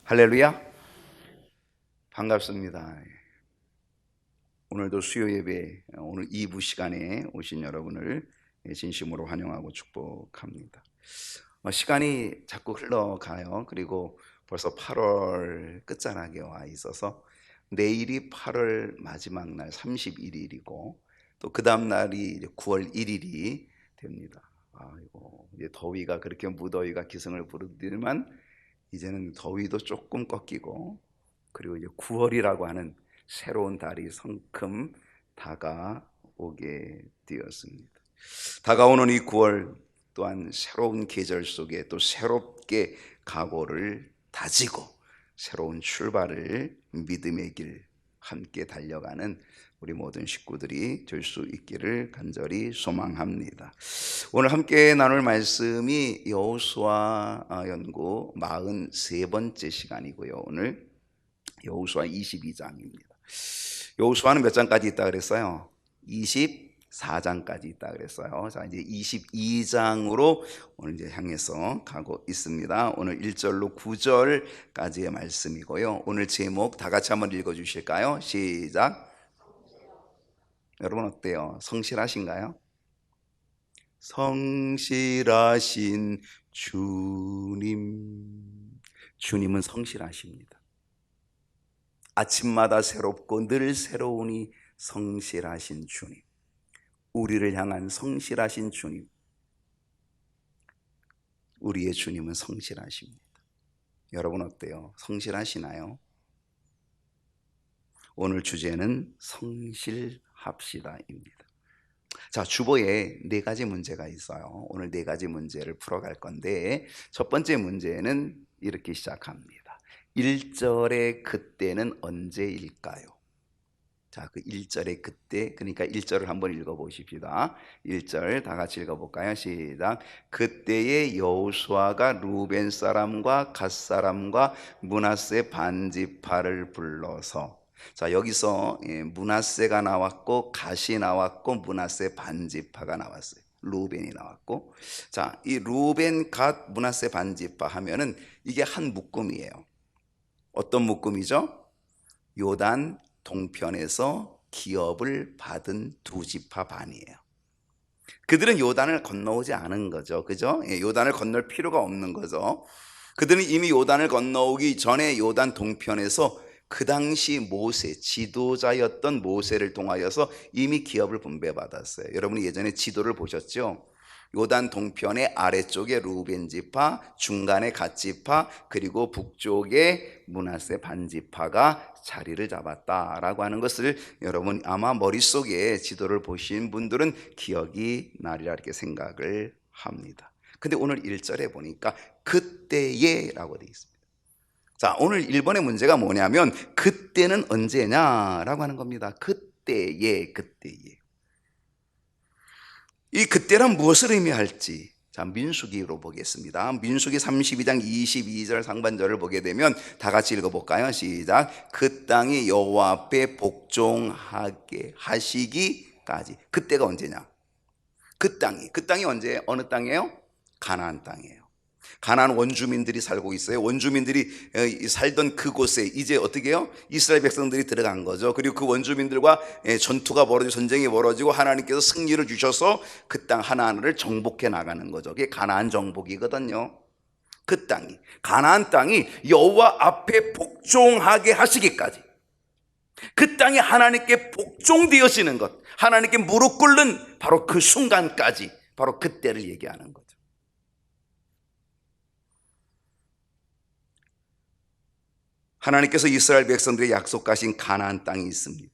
할렐루야. 반갑습니다. 오늘도 수요 예배, 오늘 2부 시간에 오신 여러분을 진심으로 환영하고 축복합니다. 시간이 자꾸 흘러가요. 그리고 벌써 8월 끝자락에 와 있어서 내일이 8월 마지막 날 31일이고 또 그 다음 날이 9월 1일이 됩니다. 아이고, 이제 더위가 그렇게 무더위가 기승을 부르더니만 이제는 더위도 조금 꺾이고, 그리고 이제 9월이라고 하는 새로운 달이 성큼 다가오게 되었습니다. 다가오는 이 9월 또한 새로운 계절 속에 또 새롭게 각오를 다지고 새로운 출발을 믿음의 길 함께 달려가는 우리 모든 식구들이 될 수 있기를 간절히 소망합니다. 오늘 함께 나눌 말씀이 여호수아 연구 43번째 시간이고요. 오늘 여호수아 22장입니다. 여호수아는 몇 장까지 있다 그랬어요? 24장까지 있다 그랬어요. 자, 이제 22장으로 오늘 이제 향해서 가고 있습니다. 오늘 1절로 9절까지의 말씀이고요. 오늘 제목 다 같이 한번 읽어 주실까요? 시작. 여러분 어때요? 성실하신가요? 성실하신 주님. 주님은 성실하십니다. 아침마다 새롭고 늘 새로우니 성실하신 주님. 우리를 향한 성실하신 주님. 우리의 주님은 성실하십니다. 여러분 어때요? 성실하시나요? 오늘 주제는 성실합시다입니다. 자, 주보에 4가지 문제가 있어요. 오늘 4가지 문제를 풀어갈 건데, 첫 번째 문제는 이렇게 시작합니다. 1절의 그때는 언제일까요? 자, 그 1절의 그때, 그러니까 1절을 한번 읽어보십시다. 1절 다 같이 읽어볼까요? 시작. 그때의 여호수아가 루벤 사람과 갓 사람과 므낫세 반지파를 불러서, 자, 여기서 므낫세가 나왔고 갓이 나왔고 므낫세 반지파가 나왔어요. 루벤이 나왔고, 자, 이 루벤 갓 므낫세 반지파 하면은 이게 한 묶음이에요. 어떤 묶음이죠? 요단 동편에서 기업을 받은 두 지파 반이에요. 그들은 요단을 건너오지 않은 거죠. 그죠? 요단을 건널 필요가 없는 거죠. 그들은 이미 요단을 건너오기 전에 요단 동편에서 그 당시 모세, 지도자였던 모세를 통하여서 이미 기업을 분배받았어요. 여러분이 예전에 지도를 보셨죠? 요단 동편의 아래쪽에 루벤 지파, 중간에 갓 지파, 그리고 북쪽에 므낫세 반지파가 자리를 잡았다라고 하는 것을 여러분 아마 머릿속에 지도를 보신 분들은 기억이 나리라 이렇게 생각을 합니다. 근데 오늘 1절에 보니까 그때에라고 되어 있습니다. 자, 오늘 1번의 문제가 뭐냐면 그때는 언제냐라고 하는 겁니다. 그때에. 이 그때란 무엇을 의미할지, 자, 민수기로 보겠습니다. 민수기 32장 22절 상반절을 보게 되면 다 같이 읽어볼까요? 시작. 그 땅이 여호와 앞에 복종하게 하시기까지. 그때가 언제냐? 그 땅이 언제? 어느 땅이에요? 가나안 땅이에요. 가나안 원주민들이 살고 있어요. 원주민들이 살던 그곳에 이제 어떻게 해요? 이스라엘 백성들이 들어간 거죠. 그리고 그 원주민들과 전투가 벌어지고 전쟁이 벌어지고 하나님께서 승리를 주셔서 그 땅 하나하나를 정복해 나가는 거죠. 그게 가나안 정복이거든요. 그 땅이, 가나안 땅이 여호와 앞에 복종하게 하시기까지, 그 땅이 하나님께 복종되어지는 것, 하나님께 무릎 꿇는 바로 그 순간까지, 바로 그때를 얘기하는 거죠. 하나님께서 이스라엘 백성들에게 약속하신 가나안 땅이 있습니다.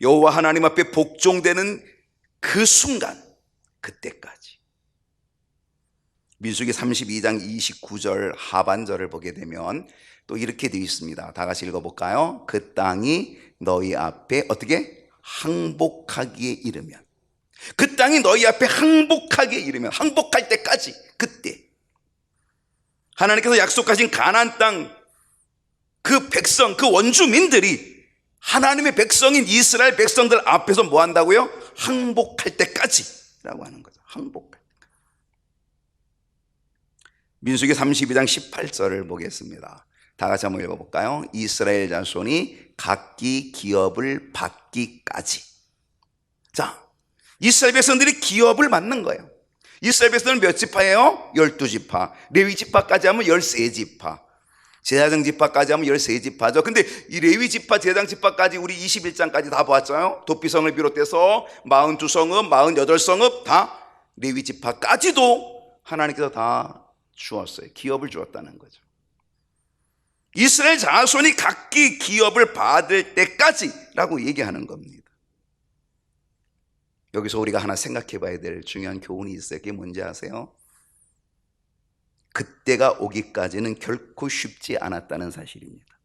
여호와 하나님 앞에 복종되는 그 순간, 그때까지. 민수기 32장 29절 하반절을 보게 되면 또 이렇게 되어 있습니다. 다 같이 읽어볼까요? 그 땅이 너희 앞에 어떻게? 항복하기에 이르면, 그 땅이 너희 앞에 항복하기에 이르면, 항복할 때까지, 그때 하나님께서 약속하신 가나안 땅, 그 백성, 그 원주민들이 하나님의 백성인 이스라엘 백성들 앞에서 뭐 한다고요? 항복할 때까지라고 하는 거죠. 항복할 때까지. 민수기 32장 18절을 보겠습니다. 다 같이 한번 읽어볼까요? 이스라엘 자손이 각기 기업을 받기까지. 자, 이스라엘 백성들이 기업을 받는 거예요. 이스라엘 백성들은 몇 지파예요? 12지파. 레위 지파까지 하면 13지파. 제사장 지파까지 하면 13지파죠. 근데 이 레위 지파, 제사장 지파까지 우리 21장까지 다 보았잖아요. 도피성을 비롯해서 42성읍, 48성읍 다 레위 지파까지도 하나님께서 다 주었어요. 기업을 주었다는 거죠. 이스라엘 자손이 각기 기업을 받을 때까지라고 얘기하는 겁니다. 여기서 우리가 하나 생각해 봐야 될 중요한 교훈이 있어요. 그게 뭔지 아세요? 그때가 오기까지는 결코 쉽지 않았다는 사실입니다.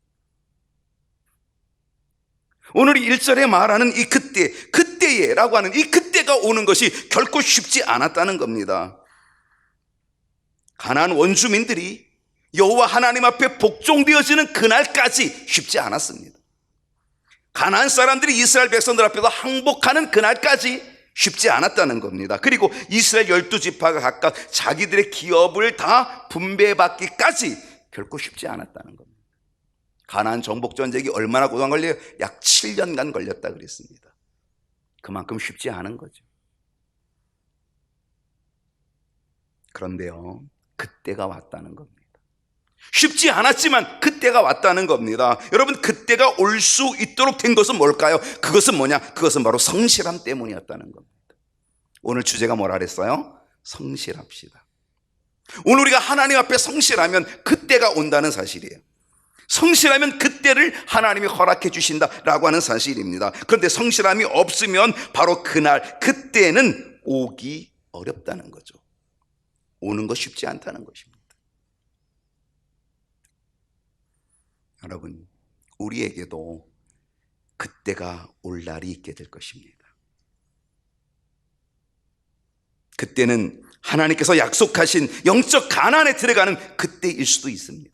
오늘 1절에 말하는 이 그때, 그때에라고 하는 이 그때가 오는 것이 결코 쉽지 않았다는 겁니다. 가나안 원주민들이 여호와 하나님 앞에 복종되어지는 그날까지 쉽지 않았습니다. 가나안 사람들이 이스라엘 백성들 앞에서 항복하는 그날까지 쉽지 않았다는 겁니다. 그리고 이스라엘 12지파가 각각 자기들의 기업을 다 분배받기까지 결코 쉽지 않았다는 겁니다. 가나안 정복 전쟁이 얼마나 고단 걸려요? 약 7년간 걸렸다 그랬습니다. 그만큼 쉽지 않은 거죠. 그런데요, 그때가 왔다는 겁니다. 쉽지 않았지만 그때가 왔다는 겁니다. 여러분, 그때가 올 수 있도록 된 것은 뭘까요? 그것은 뭐냐? 그것은 바로 성실함 때문이었다는 겁니다. 오늘 주제가 뭐라 그랬어요? 성실합시다. 오늘 우리가 하나님 앞에 성실하면 그때가 온다는 사실이에요. 성실하면 그때를 하나님이 허락해 주신다라고 하는 사실입니다. 그런데 성실함이 없으면 바로 그날, 그때는 오기 어렵다는 거죠. 오는 거 쉽지 않다는 것입니다. 여러분, 우리에게도 그때가 올 날이 있게 될 것입니다. 그때는 하나님께서 약속하신 영적 가나안에 들어가는 그때일 수도 있습니다.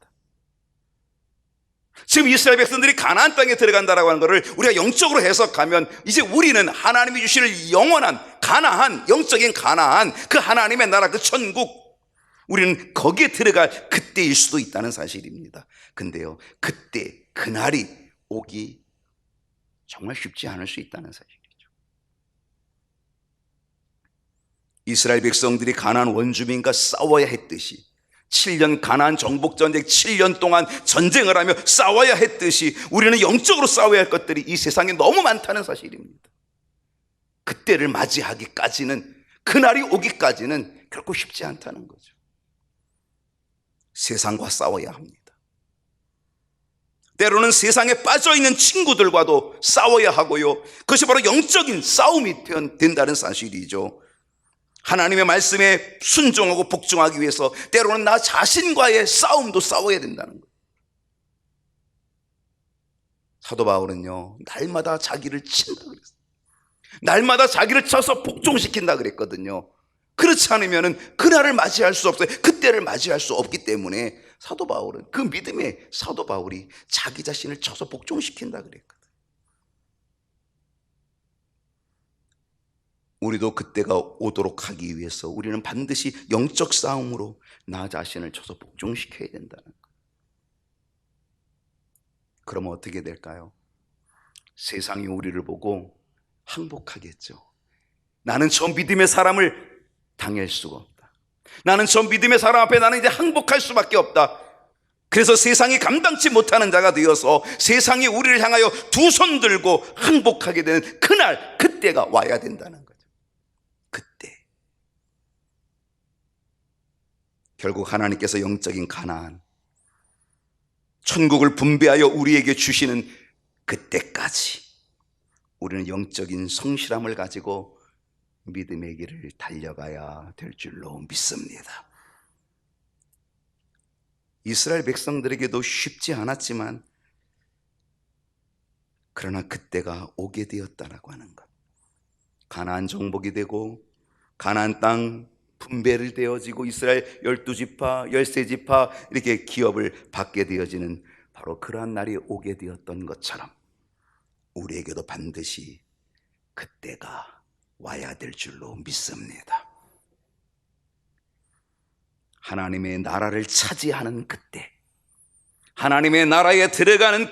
지금 이스라엘 백성들이 가나안 땅에 들어간다라고 하는 것을 우리가 영적으로 해석하면 이제 우리는 하나님이 주실 영원한 가나안, 영적인 가나안, 그 하나님의 나라, 그 천국, 우리는 거기에 들어갈 그때일 수도 있다는 사실입니다. 근데요, 그때, 그날이 오기 정말 쉽지 않을 수 있다는 사실이죠. 이스라엘 백성들이 가나안 원주민과 싸워야 했듯이 7년 가나안 정복 전쟁 7년 동안 전쟁을 하며 싸워야 했듯이 우리는 영적으로 싸워야 할 것들이 이 세상에 너무 많다는 사실입니다. 그때를 맞이하기까지는, 그날이 오기까지는 결코 쉽지 않다는 거죠. 세상과 싸워야 합니다. 때로는 세상에 빠져있는 친구들과도 싸워야 하고요, 그것이 바로 영적인 싸움이 된다는 사실이죠. 하나님의 말씀에 순종하고 복종하기 위해서 때로는 나 자신과의 싸움도 싸워야 된다는 거예요. 사도 바울은요, 날마다 자기를 친다 그랬어요. 날마다 자기를 쳐서 복종시킨다 그랬거든요. 그렇지 않으면 그날을 맞이할 수 없어요. 그때를 맞이할 수 없기 때문에 사도 바울은, 그 믿음의 사도 바울이 자기 자신을 쳐서 복종시킨다 그랬거든요. 우리도 그때가 오도록 하기 위해서 우리는 반드시 영적 싸움으로 나 자신을 쳐서 복종시켜야 된다는 거예요. 그러면 어떻게 될까요? 세상이 우리를 보고 항복하겠죠. 나는 저 믿음의 사람을 당할 수가 없다. 나는 저 믿음의 사람 앞에 나는 이제 항복할 수밖에 없다. 그래서 세상이 감당치 못하는 자가 되어서 세상이 우리를 향하여 두 손 들고 항복하게 되는 그날, 그때가 와야 된다는 거죠. 그때 결국 하나님께서 영적인 가나안, 천국을 분배하여 우리에게 주시는 그때까지 우리는 영적인 성실함을 가지고 믿음의 길을 달려가야 될 줄로 믿습니다. 이스라엘 백성들에게도 쉽지 않았지만 그러나 그때가 오게 되었다라고 하는 것, 가나안 정복이 되고 가나안 땅 분배를 되어지고 이스라엘 12지파, 13지파 이렇게 기업을 받게 되어지는 바로 그러한 날이 오게 되었던 것처럼 우리에게도 반드시 그때가 와야 될 줄로 믿습니다. 하나님의 나라를 차지하는 그때, 하나님의 나라에 들어가는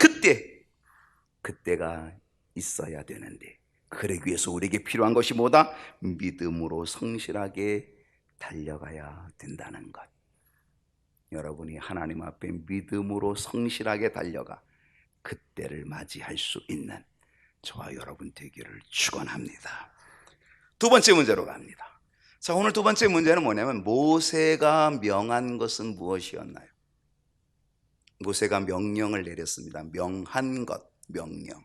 그때가 있어야 되는데, 그러기 위해서 우리에게 필요한 것이 뭐다? 믿음으로 성실하게 달려가야 된다는 것. 여러분이 하나님 앞에 믿음으로 성실하게 달려가 그때를 맞이할 수 있는 저와 여러분 되기를 축원합니다. 두 번째 문제로 갑니다. 자, 오늘 두 번째 문제는 뭐냐면, 모세가 명한 것은 무엇이었나요? 모세가 명령을 내렸습니다. 명한 것, 명령.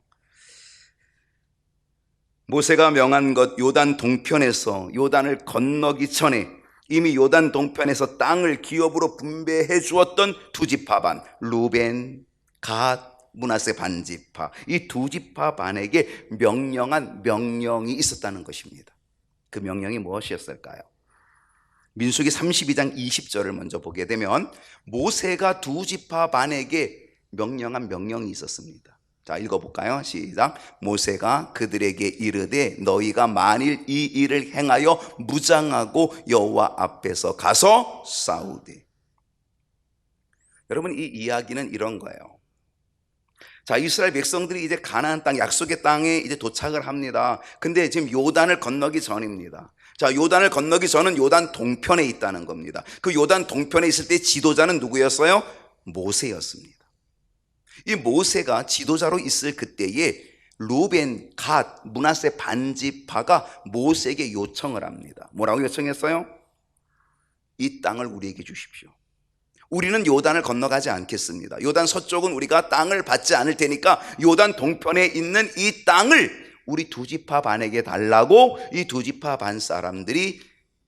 모세가 명한 것, 요단 동편에서 요단을 건너기 전에 이미 요단 동편에서 땅을 기업으로 분배해 주었던 두 지파 반, 루벤, 갓, 므낫세 반지파, 이 두 지파 반에게 명령한 명령이 있었다는 것입니다. 그 명령이 무엇이었을까요? 민수기 32장 20절을 먼저 보게 되면 모세가 두 지파 반에게 명령한 명령이 있었습니다. 자, 읽어볼까요? 시작. 모세가 그들에게 이르되 너희가 만일 이 일을 행하여 무장하고 여호와 앞에서 가서 싸우되. 여러분, 이 이야기는 이런 거예요. 자, 이스라엘 백성들이 이제 가나안 땅, 약속의 땅에 이제 도착을 합니다. 근데 지금 요단을 건너기 전입니다. 자, 요단을 건너기 전은 요단 동편에 있다는 겁니다. 그 요단 동편에 있을 때 지도자는 누구였어요? 모세였습니다. 이 모세가 지도자로 있을 그때에 루벤, 갓, 므낫세 반지파가 모세에게 요청을 합니다. 뭐라고 요청했어요? 이 땅을 우리에게 주십시오. 우리는 요단을 건너가지 않겠습니다. 요단 서쪽은 우리가 땅을 받지 않을 테니까 요단 동편에 있는 이 땅을 우리 두 지파 반에게 달라고 이 두 지파 반 사람들이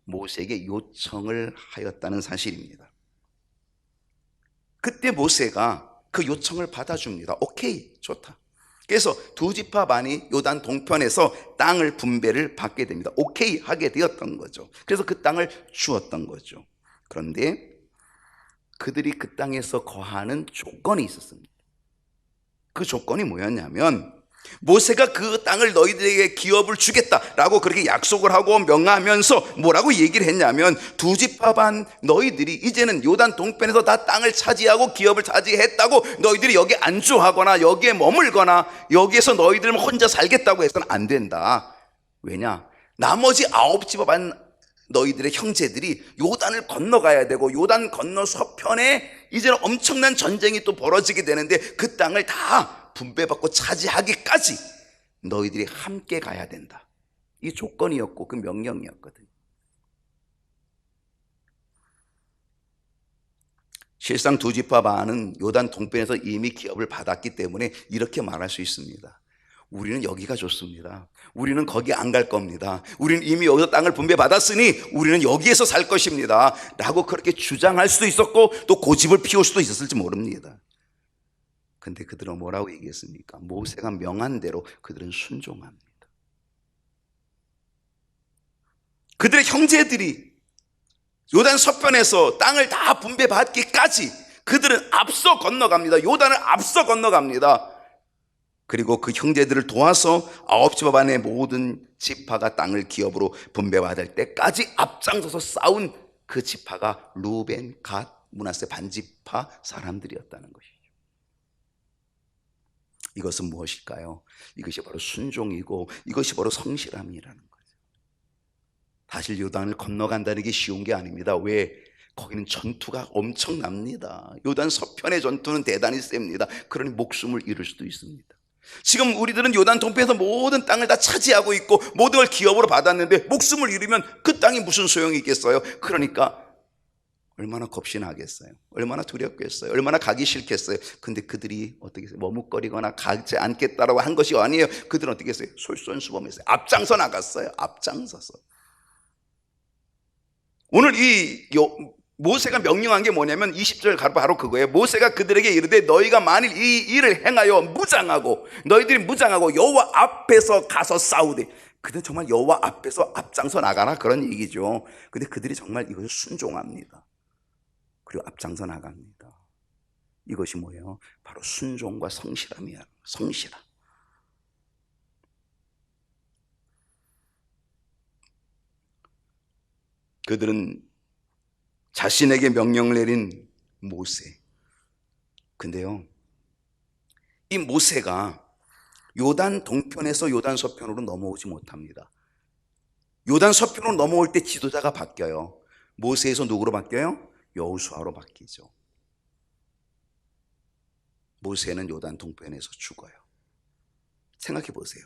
모세에게 요청을 하였다는 사실입니다. 그때 모세가 그 요청을 받아줍니다. 오케이, 좋다. 그래서 두 지파 반이 요단 동편에서 땅을 분배를 받게 됩니다. 오케이 하게 되었던 거죠. 그래서 그 땅을 주었던 거죠. 그런데 그들이 그 땅에서 거하는 조건이 있었습니다. 그 조건이 뭐였냐면, 모세가 그 땅을 너희들에게 기업을 주겠다라고 그렇게 약속을 하고 명하면서 뭐라고 얘기를 했냐면, 두 지파 반 너희들이 이제는 요단 동편에서 다 땅을 차지하고 기업을 차지했다고 너희들이 여기 안주하거나 여기에 머물거나 여기에서 너희들 혼자 살겠다고 해서는 안 된다. 왜냐? 나머지 9지파 반 너희들의 형제들이 요단을 건너가야 되고, 요단 건너 서편에 이제는 엄청난 전쟁이 또 벌어지게 되는데 그 땅을 다 분배받고 차지하기까지 너희들이 함께 가야 된다. 이 조건이었고 그 명령이었거든요. 실상 두 지파 반은 요단 동편에서 이미 기업을 받았기 때문에 이렇게 말할 수 있습니다. 우리는 여기가 좋습니다. 우리는 거기 안 갈 겁니다. 우리는 이미 여기서 땅을 분배받았으니 우리는 여기에서 살 것입니다 라고 그렇게 주장할 수도 있었고, 또 고집을 피울 수도 있었을지 모릅니다. 근데 그들은 뭐라고 얘기했습니까? 모세가 명한 대로 그들은 순종합니다. 그들의 형제들이 요단 서편에서 땅을 다 분배받기까지 그들은 앞서 건너갑니다. 요단을 앞서 건너갑니다. 그리고 그 형제들을 도와서 9지파 반의 모든 지파가 땅을 기업으로 분배받을 때까지 앞장서서 싸운 그 지파가 루벤, 갓, 므낫세 반지파 사람들이었다는 것이죠. 이것은 무엇일까요? 이것이 바로 순종이고 이것이 바로 성실함이라는 거죠. 사실 요단을 건너간다는 게 쉬운 게 아닙니다. 왜? 거기는 전투가 엄청납니다. 요단 서편의 전투는 대단히 셉니다. 그러니 목숨을 잃을 수도 있습니다. 지금 우리들은 요단 동편에서 모든 땅을 다 차지하고 있고 모든 걸 기업으로 받았는데 목숨을 잃으면 그 땅이 무슨 소용이 있겠어요? 그러니까 얼마나 겁신하겠어요? 얼마나 두렵겠어요? 얼마나 가기 싫겠어요? 근데 그들이 어떻게 했어요? 머뭇거리거나 가지 않겠다라고 한 것이 아니에요. 그들은 어떻게 했어요? 솔선수범했어요. 앞장서 나갔어요. 앞장서서. 오늘 모세가 명령한 게 뭐냐면 20절 바로 그거예요. 모세가 그들에게 이르되 너희가 만일 이 일을 행하여 무장하고, 너희들이 무장하고 여호와 앞에서 가서 싸우되. 그들 정말 여호와 앞에서 앞장서 나가라 그런 얘기죠. 근데 그들이 정말 이것을 순종합니다. 그리고 앞장서 나갑니다. 이것이 뭐예요? 바로 순종과 성실함이야. 성실함. 그들은 자신에게 명령을 내린 모세, 근데요, 이 모세가 요단 동편에서 요단 서편으로 넘어오지 못합니다. 요단 서편으로 넘어올 때 지도자가 바뀌어요. 모세에서 누구로 바뀌어요? 여호수아로 바뀌죠. 모세는 요단 동편에서 죽어요. 생각해 보세요.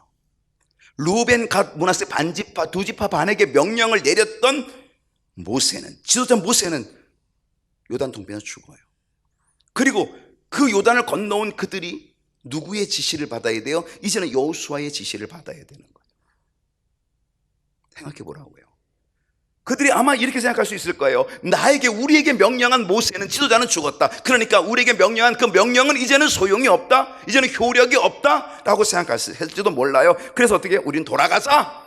루벤, 갓, 므낫세 반지파, 두 지파 반에게 명령을 내렸던 모세는, 지도자 모세는 요단 동편에서 죽어요. 그리고 그 요단을 건너온 그들이 누구의 지시를 받아야 돼요? 이제는 여호수아의 지시를 받아야 되는 거예요. 생각해 보라고요. 그들이 아마 이렇게 생각할 수 있을 거예요. 우리에게 명령한 모세는, 지도자는 죽었다. 그러니까 우리에게 명령한 그 명령은 이제는 소용이 없다, 이제는 효력이 없다 라고 생각했을지도 몰라요. 그래서 어떻게, 우린 돌아가자,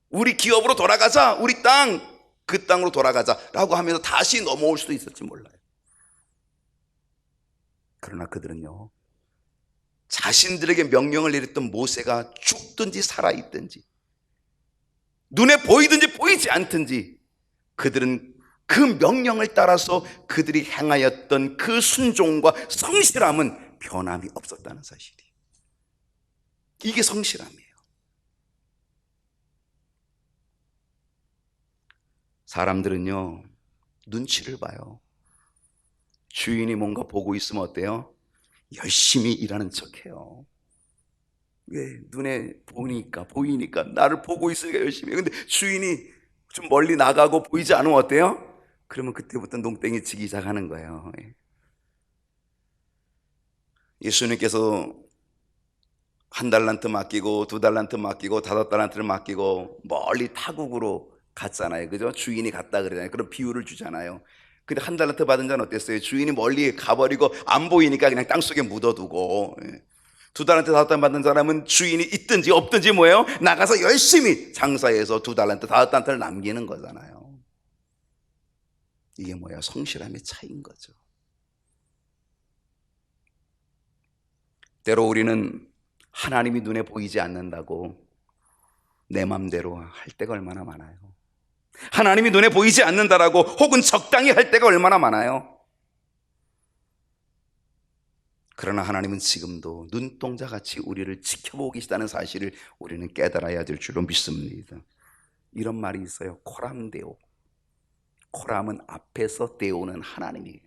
우리 기업으로 돌아가자, 우리 땅, 그 땅으로 돌아가자 라고 하면서 다시 넘어올 수도 있을지 몰라요. 그러나 그들은요, 자신들에게 명령을 내렸던 모세가 죽든지 살아있든지, 눈에 보이든지 보이지 않든지, 그들은 그 명령을 따라서 그들이 행하였던 그 순종과 성실함은 변함이 없었다는 사실이, 이게 성실함이에요. 사람들은요, 눈치를 봐요. 주인이 뭔가 보고 있으면 어때요? 열심히 일하는 척해요. 왜? 눈에 보이니까 나를 보고 있으니까 열심히 해요. 근데 주인이 좀 멀리 나가고 보이지 않으면 어때요? 그러면 그때부터 농땡이 치기 시작하는 거예요. 예수님께서 1달란트 맡기고 2달란트 맡기고 5달란트를 맡기고 멀리 타국으로 갔잖아요. 그죠? 주인이 갔다 그러잖아요. 그런 비유를 주잖아요. 근데 1달란트 받은 자는 어땠어요? 주인이 멀리 가버리고 안 보이니까 그냥 땅속에 묻어두고, 2달란트 5달란트 받은 사람은 주인이 있든지 없든지 뭐예요? 나가서 열심히 장사해서 2달란트 5달란트를 남기는 거잖아요. 이게 뭐예요? 성실함의 차이인 거죠. 때로 우리는 하나님이 눈에 보이지 않는다고 내 맘대로 할 때가 얼마나 많아요. 하나님이 눈에 보이지 않는다라고 혹은 적당히 할 때가 얼마나 많아요. 그러나 하나님은 지금도 눈동자같이 우리를 지켜보고 계시다는 사실을 우리는 깨달아야 될 줄로 믿습니다. 이런 말이 있어요. 코람데오. 코람은 앞에서, 데오는 하나님이에요.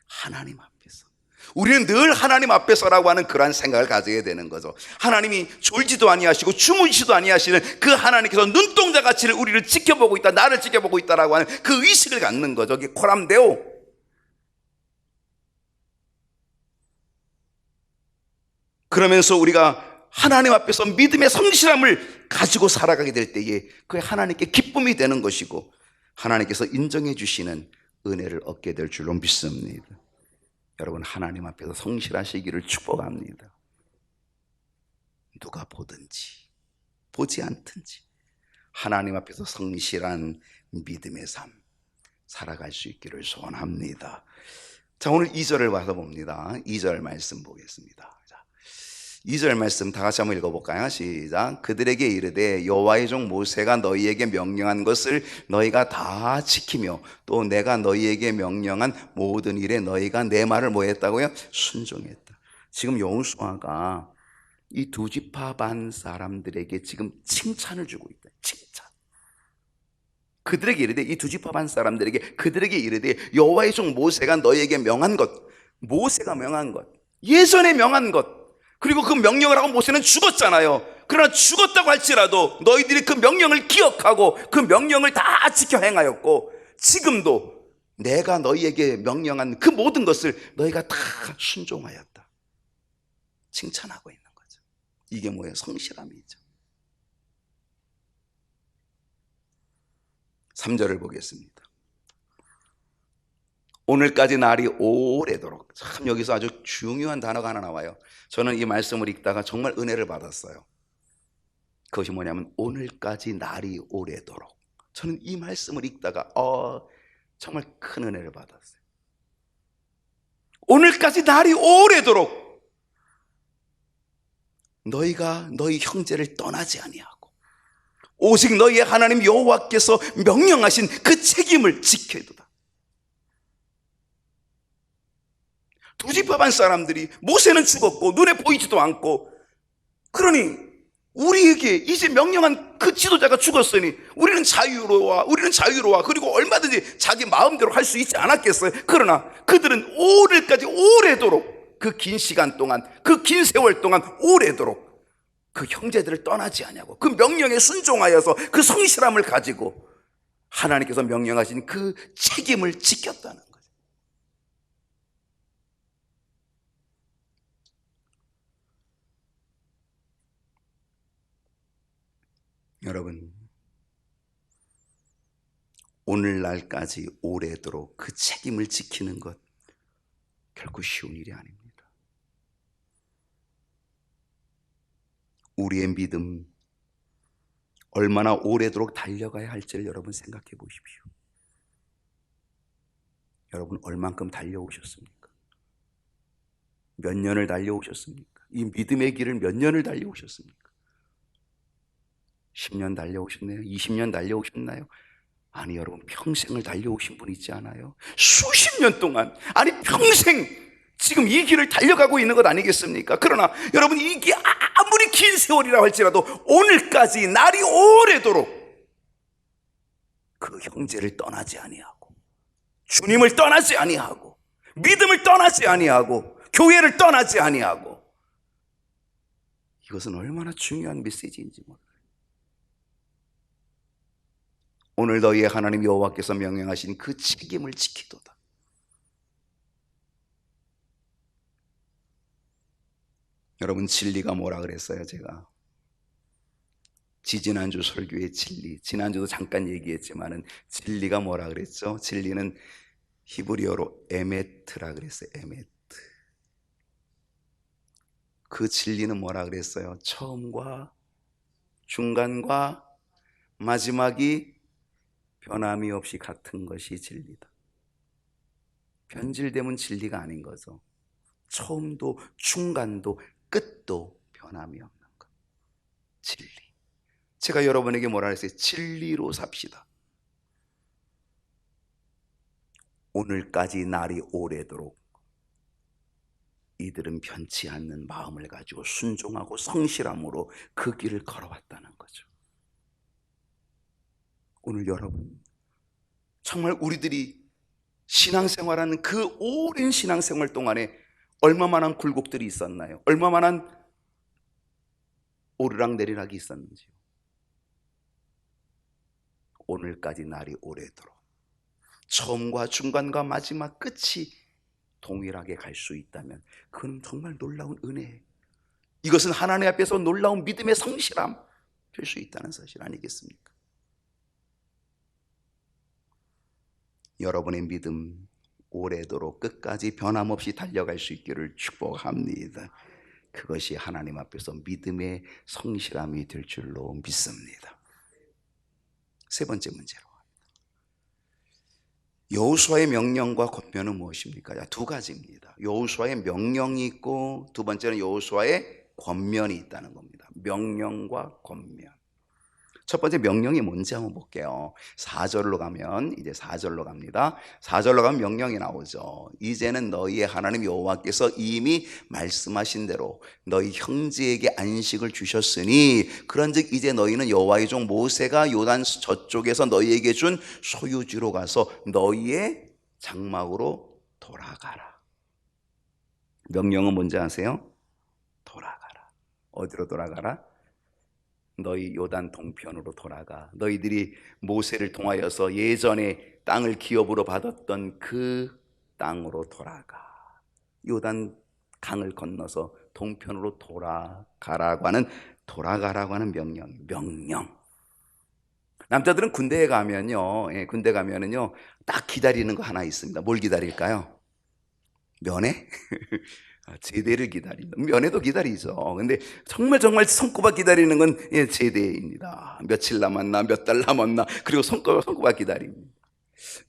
하나님 앞에서. 우리는 늘 하나님 앞에서라고 하는 그러한 생각을 가져야 되는 거죠. 하나님이 졸지도 아니하시고 주무시도 아니하시는 그 하나님께서 눈동자같이 우리를 지켜보고 있다, 나를 지켜보고 있다라고 하는 그 의식을 갖는 거죠. 이게 코람데오. 그러면서 우리가 하나님 앞에서 믿음의 성실함을 가지고 살아가게 될 때에 그게 하나님께 기쁨이 되는 것이고 하나님께서 인정해 주시는 은혜를 얻게 될 줄로 믿습니다. 여러분, 하나님 앞에서 성실하시기를 축복합니다. 누가 보든지 보지 않든지 하나님 앞에서 성실한 믿음의 삶 살아갈 수 있기를 소원합니다. 자, 오늘 2절을 와서 봅니다. 2절 말씀 보겠습니다. 2절 말씀 다 같이 한번 읽어볼까요? 시작. 그들에게 이르되 여호와의 종 모세가 너희에게 명령한 것을 너희가 다 지키며 또 내가 너희에게 명령한 모든 일에 너희가 내 말을 뭐 했다고요? 순종했다. 지금 여호수아가 이 두 지파 반 사람들에게 지금 칭찬을 주고 있다. 칭찬. 그들에게 이르되, 이 두 지파 반 사람들에게 그들에게 이르되 여호와의 종 모세가 너희에게 명한 것, 모세가 명한 것, 예전에 명한 것, 그리고 그 명령을 하고 모세는 죽었잖아요. 그러나 죽었다고 할지라도 너희들이 그 명령을 기억하고 그 명령을 다 지켜 행하였고 지금도 내가 너희에게 명령한 그 모든 것을 너희가 다 순종하였다. 칭찬하고 있는 거죠. 이게 뭐예요? 성실함이죠. 3절을 보겠습니다. 오늘까지 날이 오래도록. 참, 여기서 아주 중요한 단어가 하나 나와요. 저는 이 말씀을 읽다가 정말 은혜를 받았어요. 그것이 뭐냐면 오늘까지 날이 오래도록. 저는 이 말씀을 읽다가 정말 큰 은혜를 받았어요. 오늘까지 날이 오래도록 너희가 너희 형제를 떠나지 아니하고 오직 너희의 하나님 여호와께서 명령하신 그 책임을 지켜도다. 두 지파반 사람들이 모세는 죽었고 눈에 보이지도 않고, 그러니 우리에게 이제 명령한 그 지도자가 죽었으니 우리는 자유로워 그리고 얼마든지 자기 마음대로 할 수 있지 않았겠어요? 그러나 그들은 오래도록 그 긴 시간 동안, 그 긴 세월 동안 오래도록 그 형제들을 떠나지 아니하고 그 명령에 순종하여서 그 성실함을 가지고 하나님께서 명령하신 그 책임을 지켰다는 거죠. 여러분, 오늘날까지 오래도록 그 책임을 지키는 것 결코 쉬운 일이 아닙니다. 우리의 믿음 얼마나 오래도록 달려가야 할지를 여러분 생각해 보십시오. 여러분 얼만큼 달려오셨습니까? 몇 년을 달려오셨습니까? 이 믿음의 길을 몇 년을 달려오셨습니까? 10년 달려오셨나요? 20년 달려오셨나요? 아니, 여러분 평생을 달려오신 분 있지 않아요? 수십 년 동안, 아니 평생 지금 이 길을 달려가고 있는 것 아니겠습니까? 그러나 여러분, 이게 아무리 긴 세월이라 할지라도 오늘까지 날이 오래도록 그 형제를 떠나지 아니하고, 주님을 떠나지 아니하고, 믿음을 떠나지 아니하고, 교회를 떠나지 아니하고, 이것은 얼마나 중요한 메시지인지 몰라요. 오늘 너희의 하나님 여호와께서 명령하신 그 책임을 지키도다. 여러분, 진리가 뭐라 그랬어요? 제가 지지난주 설교의 진리, 지난주도 잠깐 얘기했지만은 진리가 뭐라 그랬죠? 진리는 히브리어로 에메트라 그랬어요. 에메트. 그 진리는 뭐라 그랬어요? 처음과 중간과 마지막이 변함이 없이 같은 것이 진리다. 변질되면 진리가 아닌 거죠. 처음도 중간도 끝도 변함이 없는 것, 진리. 제가 여러분에게 뭐라 했어요? 진리로 삽시다. 오늘까지 날이 오래도록 이들은 변치 않는 마음을 가지고 순종하고 성실함으로 그 길을 걸어왔다는 거죠. 오늘 여러분, 정말 우리들이 신앙생활하는 그 오랜 신앙생활 동안에 얼마만한 굴곡들이 있었나요? 얼마만한 오르락내리락이 있었는지요. 오늘까지 날이 오래도록 처음과 중간과 마지막 끝이 동일하게 갈 수 있다면 그건 정말 놀라운 은혜예요. 이것은 하나님 앞에서 놀라운 믿음의 성실함 될 수 있다는 사실 아니겠습니까? 여러분의 믿음 오래도록 끝까지 변함없이 달려갈 수 있기를 축복합니다. 그것이 하나님 앞에서 믿음의 성실함이 될 줄로 믿습니다. 세 번째 문제로, 여호수아의 명령과 권면은 무엇입니까? 두 가지입니다. 여호수아의 명령이 있고 두 번째는 여호수아의 권면이 있다는 겁니다. 명령과 권면. 첫 번째 명령이 뭔지 한번 볼게요. 4절로 가면, 이제 4절로 갑니다. 4절로 가면 명령이 나오죠. 이제는 너희의 하나님 여호와께서 이미 말씀하신 대로 너희 형제에게 안식을 주셨으니 그런즉 이제 너희는 여호와의 종 모세가 요단 저쪽에서 너희에게 준 소유지로 가서 너희의 장막으로 돌아가라. 명령은 뭔지 아세요? 돌아가라. 어디로 돌아가라? 너희 요단 동편으로 돌아가. 너희들이 모세를 통하여서 예전에 땅을 기업으로 받았던 그 땅으로 돌아가. 요단 강을 건너서 동편으로 돌아가라고 하는 명령. 남자들은 군대에 가면요, 군대 가면은요, 딱 기다리는 거 하나 있습니다. 뭘 기다릴까요? 면회? 제대를 기다린다. 면회도 기다리죠. 근데 정말 손꼽아 기다리는 건 제대입니다. 며칠 남았나, 몇 달 남았나, 그리고 손꼽아 기다립니다.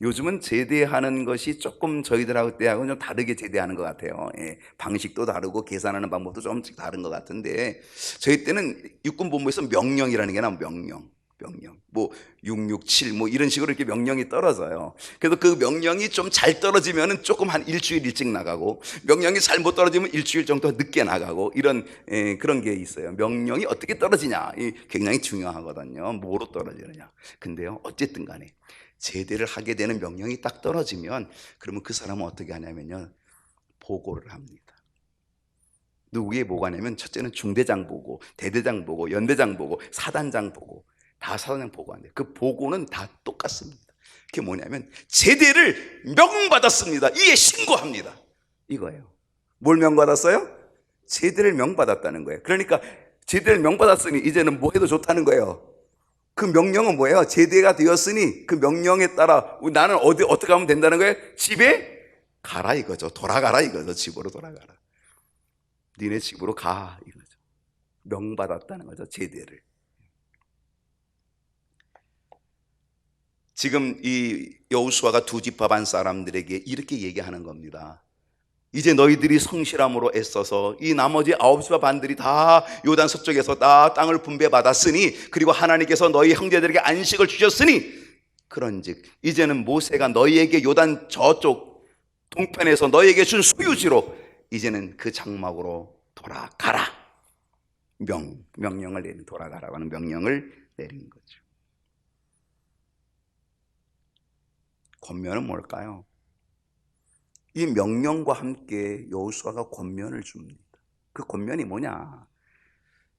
요즘은 제대하는 것이 조금 저희들하고 때하고 좀 다르게 제대하는 것 같아요. 방식도 다르고 계산하는 방법도 조금씩 다른 것 같은데, 저희 때는 육군본부에서 명령이라는 게 나오면 명령. 명령. 뭐 667 뭐 이런 식으로 이렇게 명령이 떨어져요. 그래서 그 명령이 좀 잘 떨어지면은 조금 한 일주일 일찍 나가고, 명령이 잘 못 떨어지면 일주일 정도 늦게 나가고, 이런 그런 게 있어요. 명령이 어떻게 떨어지냐, 굉장히 중요하거든요. 뭐로 떨어지느냐. 근데요, 어쨌든 간에 제대를 하게 되는 명령이 딱 떨어지면, 그러면 그 사람은 어떻게 하냐면요, 보고를 합니다. 누구의 보고하냐면, 첫째는 중대장 보고, 대대장 보고, 연대장 보고, 사단장 보고, 다 사단장 보고한대요. 그 보고는 다 똑같습니다. 그게 뭐냐면, 제대를 명받았습니다, 이에 신고합니다, 이거예요. 뭘 명받았어요? 제대를 명받았다는 거예요. 그러니까 제대를 명받았으니 이제는 뭐 해도 좋다는 거예요. 그 명령은 뭐예요? 제대가 되었으니 그 명령에 따라 나는 어떻게 하면 된다는 거예요? 집에 가라 이거죠. 돌아가라 이거죠. 집으로 돌아가라. 니네 집으로 가 이거죠. 명받았다는 거죠. 제대를. 지금 이 여호수아가 두 지파 반 사람들에게 이렇게 얘기하는 겁니다. 이제 너희들이 성실함으로 애써서 이 나머지 9지파 반들이 다 요단 서쪽에서 다 땅을 분배받았으니, 그리고 하나님께서 너희 형제들에게 안식을 주셨으니, 그런즉 이제는 모세가 너희에게 요단 저쪽 동편에서 너희에게 준 소유지로 이제는 그 장막으로 돌아가라. 명령을 내린, 돌아가라고 하는 명령을 내린 거죠. 권면은 뭘까요? 이 명령과 함께 여호수아가 권면을 줍니다. 그 권면이 뭐냐?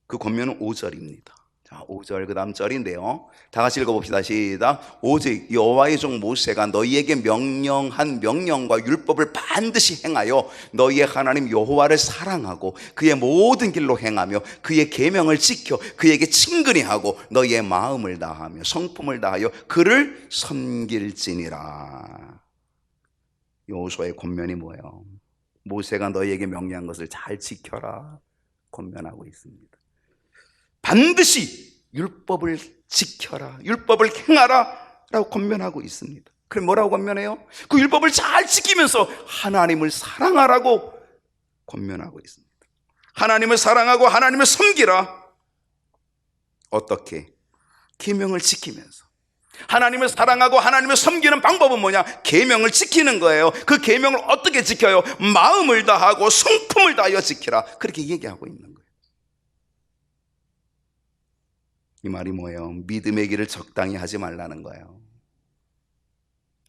그 권면은 5절입니다. 자, 5절 그 다음 절인데요, 다 같이 읽어봅시다. 시작. 오직 여호와의 종 모세가 너희에게 명령한 명령과 율법을 반드시 행하여 너희의 하나님 여호와를 사랑하고 그의 모든 길로 행하며 그의 계명을 지켜 그에게 친근히 하고 너희의 마음을 다하며 성품을 다하여 그를 섬길지니라. 여호수아의 권면이 뭐예요? 모세가 너희에게 명령한 것을 잘 지켜라 권면하고 있습니다. 반드시 율법을 지켜라, 율법을 행하라 라고 권면하고 있습니다. 그럼 뭐라고 권면해요? 그 율법을 잘 지키면서 하나님을 사랑하라고 권면하고 있습니다. 하나님을 사랑하고 하나님을 섬기라. 어떻게? 계명을 지키면서. 하나님을 사랑하고 하나님을 섬기는 방법은 뭐냐? 계명을 지키는 거예요. 그 계명을 어떻게 지켜요? 마음을 다하고 성품을 다하여 지키라, 그렇게 얘기하고 있는 거예요. 이 말이 뭐예요? 믿음의 길을 적당히 하지 말라는 거예요.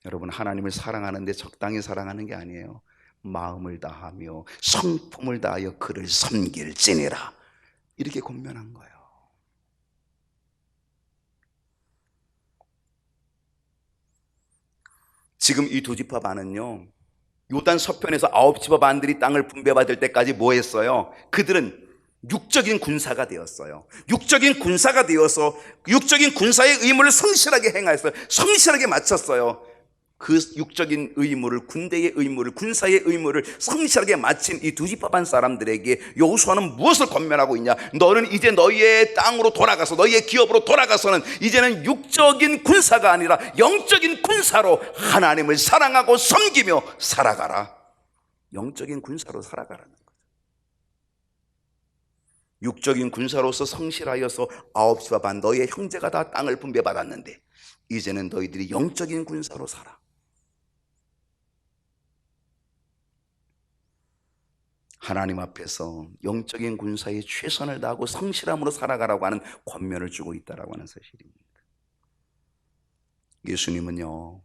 여러분, 하나님을 사랑하는데 적당히 사랑하는 게 아니에요. 마음을 다하며 성품을 다하여 그를 섬길지니라, 이렇게 권면한 거예요. 지금 이 두 지파 반은요, 요단 서편에서 9지파 반들이 땅을 분배받을 때까지 뭐 했어요? 그들은 육적인 군사가 되었어요. 육적인 군사가 되어서 육적인 군사의 의무를 성실하게 행하였어요. 성실하게 마쳤어요. 그 육적인 의무를, 군대의 의무를, 군사의 의무를 성실하게 마친 이 두 지파 반 사람들에게 여호수아는 무엇을 권면하고 있냐? 너는 이제 너희의 땅으로 돌아가서, 너희의 기업으로 돌아가서는 이제는 육적인 군사가 아니라 영적인 군사로 하나님을 사랑하고 섬기며 살아가라. 영적인 군사로 살아가라는 거죠. 육적인 군사로서 성실하여서 9지파 반 너희의 형제가 다 땅을 분배받았는데 이제는 너희들이 영적인 군사로 살아. 하나님 앞에서 영적인 군사에 최선을 다하고 성실함으로 살아가라고 하는 권면을 주고 있다라고 하는 사실입니다. 예수님은요,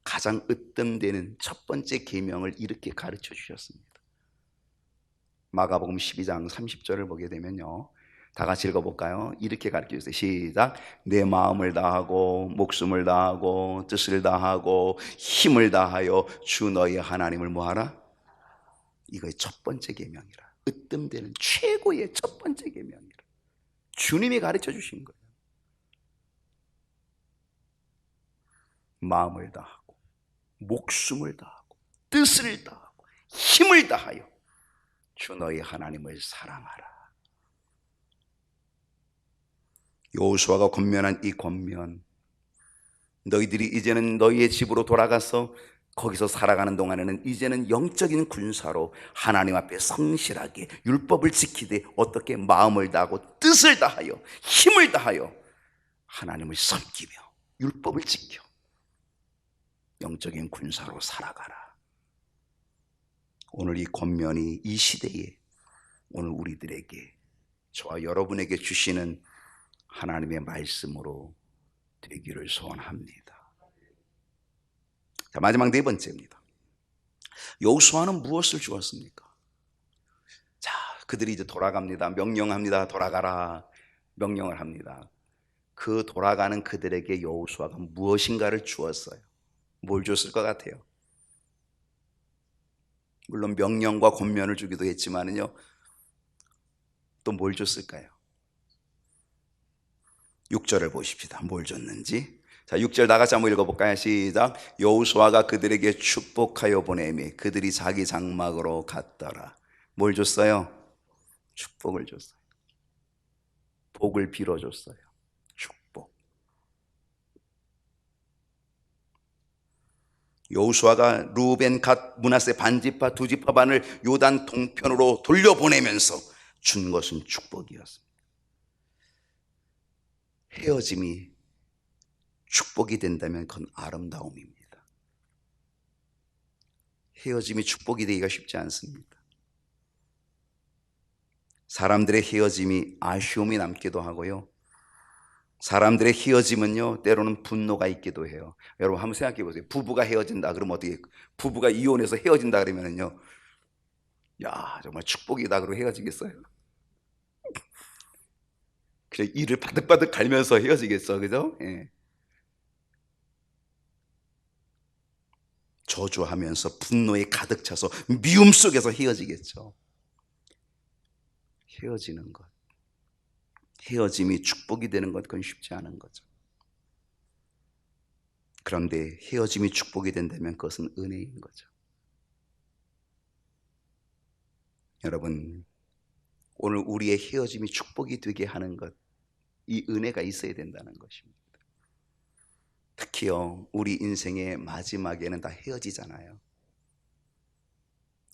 가장 으뜸되는 첫 번째 계명을 이렇게 가르쳐 주셨습니다. 마가복음 12장 30절을 보게 되면요, 다 같이 읽어볼까요? 이렇게 가르쳐 주세요. 시작. 내 마음을 다하고 목숨을 다하고 뜻을 다하고 힘을 다하여 주 너희 하나님을 뭐하라? 이거의 첫 번째 계명이라. 으뜸되는 최고의 첫 번째 계명이라. 주님이 가르쳐 주신 거예요. 마음을 다하고 목숨을 다하고 뜻을 다하고 힘을 다하여 주 너희 하나님을 사랑하라. 여호수아가 권면한 이 권면, 너희들이 이제는 너희의 집으로 돌아가서 거기서 살아가는 동안에는 이제는 영적인 군사로 하나님 앞에 성실하게 율법을 지키되 어떻게 마음을 다하고 뜻을 다하여 힘을 다하여 하나님을 섬기며 율법을 지켜 영적인 군사로 살아가라. 오늘 이 권면이 이 시대에 오늘 우리들에게, 저와 여러분에게 주시는 하나님의 말씀으로 되기를 소원합니다. 자, 마지막 네 번째입니다. 여호수아는 무엇을 주었습니까? 자, 그들이 이제 돌아갑니다. 명령합니다. 돌아가라. 명령을 합니다. 그 돌아가는 그들에게 여호수아가 무엇인가를 주었어요. 뭘 줬을 것 같아요? 물론 명령과 권면을 주기도 했지만은요, 또 뭘 줬을까요? 6절을 보십시다. 뭘 줬는지. 자, 6절 다 같이 한번 읽어볼까요? 시작. 여호수아가 그들에게 축복하여 보내매 그들이 자기 장막으로 갔더라. 뭘 줬어요? 축복을 줬어요. 복을 빌어줬어요. 축복. 여호수아가 루벤, 갓, 므낫세 반지파 두 지파 반을 요단 동편으로 돌려보내면서 준 것은 축복이었습니다. 헤어짐이 축복이 된다면 그건 아름다움입니다. 헤어짐이 축복이 되기가 쉽지 않습니다. 사람들의 헤어짐이 아쉬움이 남기도 하고요, 사람들의 헤어짐은요 때로는 분노가 있기도 해요. 여러분 한번 생각해 보세요. 부부가 헤어진다 그러면 어떻게, 부부가 이혼해서 헤어진다 그러면은요, 야 정말 축복이다 그러고 헤어지겠어요? 그래, 이를 바득바득 갈면서 헤어지겠어, 그죠? 예. 저주하면서 분노에 가득 차서 미움 속에서 헤어지겠죠. 헤어지는 것, 헤어짐이 축복이 되는 것, 그건 쉽지 않은 거죠. 그런데 헤어짐이 축복이 된다면 그것은 은혜인 거죠. 여러분, 오늘 우리의 헤어짐이 축복이 되게 하는 것, 이 은혜가 있어야 된다는 것입니다. 특히요, 우리 인생의 마지막에는 다 헤어지잖아요.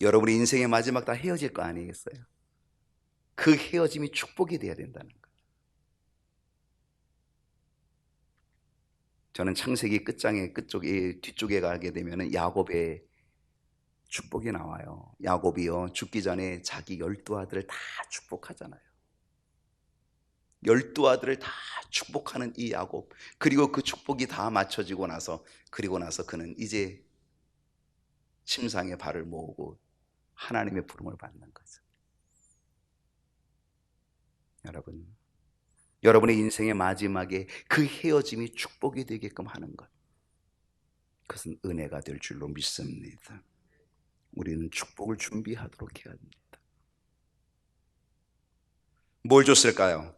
여러분의 인생의 마지막 다 헤어질 거 아니겠어요? 그 헤어짐이 축복이 돼야 된다는 것. 저는 창세기 끝장에 끝쪽에 뒤쪽에 가게 되면 야곱의 축복이 나와요. 야곱이요 죽기 전에 자기 12아들을 다 축복하잖아요. 12아들을 다 축복하는 이 야곱, 그리고 그 축복이 다 맞춰지고 나서, 그리고 나서 그는 이제 침상에 발을 모으고 하나님의 부름을 받는 거죠. 여러분의 인생의 마지막에 그 헤어짐이 축복이 되게끔 하는 것, 그것은 은혜가 될 줄로 믿습니다. 우리는 축복을 준비하도록 해야 합니다. 뭘 줬을까요?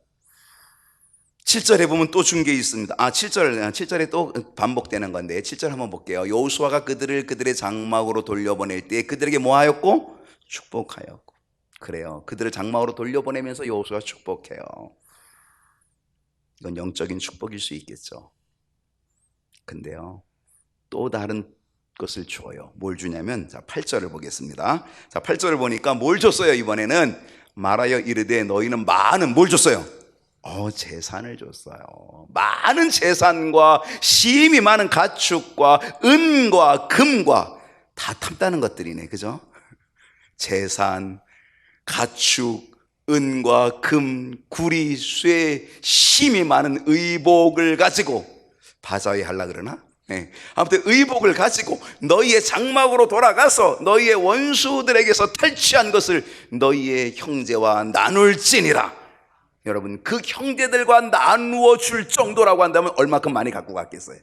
7절에 보면 또 준 게 있습니다. 7절에 또 반복되는 건데 7절 한번 볼게요. 여호수아가 그들을 그들의 장막으로 돌려보낼 때 그들에게 뭐 하였고? 축복하였고. 그래요, 그들을 장막으로 돌려보내면서 여호수아가 축복해요. 이건 영적인 축복일 수 있겠죠. 근데요, 또 다른 것을 줘요. 뭘 주냐면, 자 8절을 보겠습니다. 자 8절을 보니까 뭘 줬어요? 이번에는 말하여 이르되 너희는 많은, 뭘 줬어요? 재산을 줬어요. 많은 재산과 심히 많은 가축과 은과 금과 다 탐다는 것들이네, 그죠? 재산, 가축, 은과 금, 구리, 쇠, 심히 많은 의복을 가지고, 바자회 하려 그러나? 네. 아무튼 의복을 가지고 너희의 장막으로 돌아가서 너희의 원수들에게서 탈취한 것을 너희의 형제와 나눌지니라. 여러분, 그 형제들과 나누어 줄 정도라고 한다면 얼마큼 많이 갖고 갔겠어요?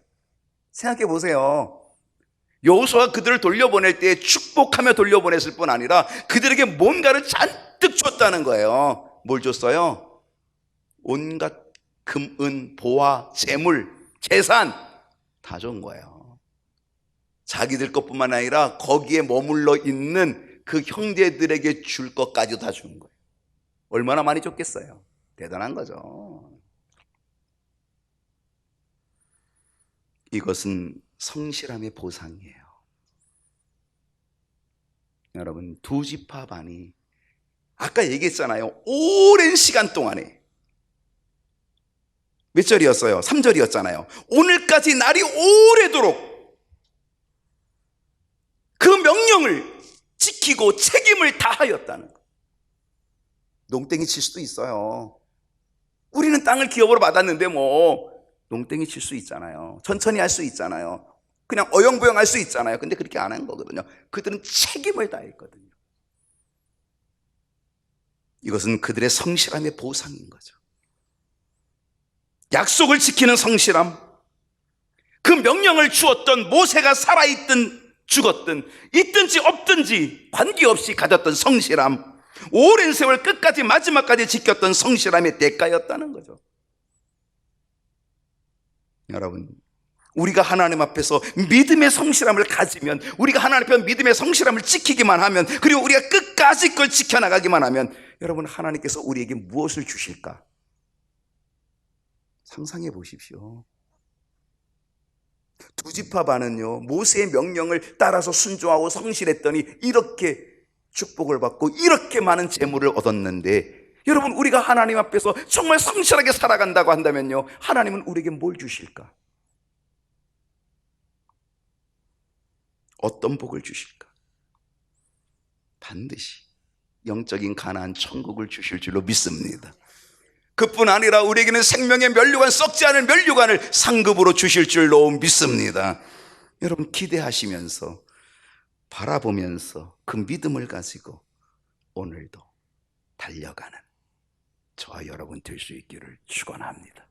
생각해 보세요. 여호수아가 그들을 돌려보낼 때 축복하며 돌려보냈을 뿐 아니라 그들에게 뭔가를 잔뜩 줬다는 거예요. 뭘 줬어요? 온갖 금, 은, 보화, 재물, 재산 다 준 거예요. 자기들 것뿐만 아니라 거기에 머물러 있는 그 형제들에게 줄 것까지 다 준 거예요. 얼마나 많이 줬겠어요? 대단한 거죠. 이것은 성실함의 보상이에요. 여러분, 두 지파 반이 아까 얘기했잖아요. 오랜 시간 동안에 몇 절이었어요? 3절이었잖아요. 오늘까지 날이 오래도록 그 명령을 지키고 책임을 다하였다는 거. 농땡이 칠 수도 있어요. 우리는 땅을 기업으로 받았는데 뭐 농땡이 칠 수 있잖아요. 천천히 할 수 있잖아요. 그냥 어영부영 할 수 있잖아요. 근데 그렇게 안 한 거거든요. 그들은 책임을 다했거든요. 이것은 그들의 성실함의 보상인 거죠. 약속을 지키는 성실함, 그 명령을 주었던 모세가 살아있든 죽었든 있든지 없든지 관계없이 가졌던 성실함, 오랜 세월 끝까지 마지막까지 지켰던 성실함의 대가였다는 거죠. 여러분, 우리가 하나님 앞에서 믿음의 성실함을 가지면, 우리가 하나님 앞에 믿음의 성실함을 지키기만 하면, 그리고 우리가 끝까지 그걸 지켜나가기만 하면, 여러분, 하나님께서 우리에게 무엇을 주실까? 상상해 보십시오. 두 지파 반은요, 모세의 명령을 따라서 순종하고 성실했더니 이렇게 축복을 받고 이렇게 많은 재물을 얻었는데, 여러분, 우리가 하나님 앞에서 정말 성실하게 살아간다고 한다면요, 하나님은 우리에게 뭘 주실까? 어떤 복을 주실까? 반드시 영적인 가나안 천국을 주실 줄로 믿습니다. 그뿐 아니라 우리에게는 생명의 면류관, 썩지 않을 면류관을 상급으로 주실 줄로 믿습니다. 여러분, 기대하시면서 바라보면서 그 믿음을 가지고 오늘도 달려가는 저와 여러분 될 수 있기를 축원합니다.